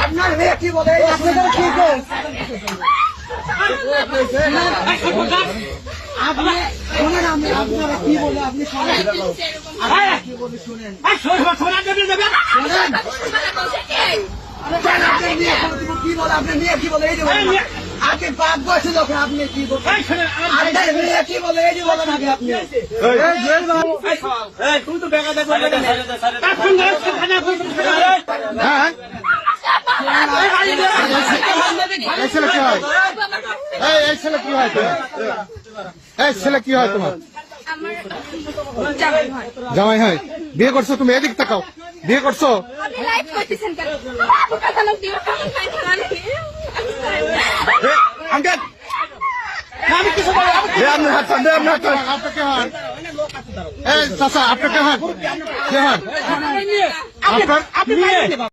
আপনার মেয়ে কি বলে আপনাদের কি করেন আপনি শোনেন আমি আপনারা কি বলে আপনি শোনেন কি বলে শুনেন কি বলে আপনার মেয়ে কি বলে এই যে আগে 5 বছর যখন আপনি কি বলেন আপনার মেয়ে কি বলে এই যে বলেন আগে আপনি তুমি তো বেকা দেখো হ্যাঁ এই ছেলে কি হয় এই ছেলে কি হয় এই ছেলে কি হয় তোমার জামাই হয় বিয়ে করছো তুমি এদিক তাকাও বিয়ে করছো আপনাকে হন আপনার